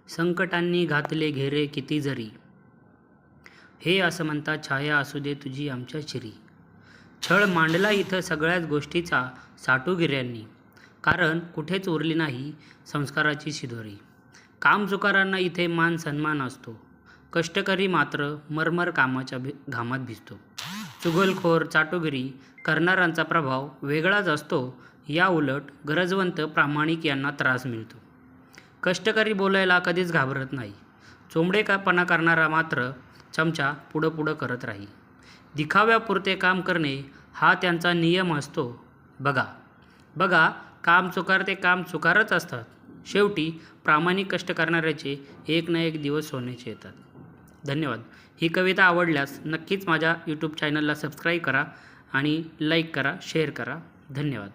संकटांनी घातले घेरे किती जरी, हे असं म्हणतात छाया असू दे तुझी आमच्या शिरी. छळ मांडला इथं सगळ्याच गोष्टीचा साठूगिऱ्यांनी, कारण कुठेच उरली नाही संस्काराची शिदोरी. कामचुकारांना इथे मान सन्मान असतो, कष्टकरी मात्र मरमर कामाच्या घामात भिजतो. चुगलखोर चाटुगिरी करणाऱ्यांचा प्रभाव वेगळाच असतो, या उलट गरजवंत प्रामाणिक यांना त्रास मिळतो. कष्टकरी बोलायला कधीच घाबरत नाही, चोंबडेपणा करणारा मात्र चमचा पुढं पुढं करत राही. दिखाव्यापुरते काम करणे हा त्यांचा नियम असतो. बघा बघा, काम चुकार ते काम चुकारच असतात. शेवटी प्रामाणिक कष्ट करणाऱ्याचे एक ना एक दिवस सोन्याचे येतात. धन्यवाद. ही कविता आवडल्यास नक्कीच माझ्या यूट्यूब चॅनलला सबस्क्राईब करा आणि लाईक करा, शेअर करा. धन्यवाद.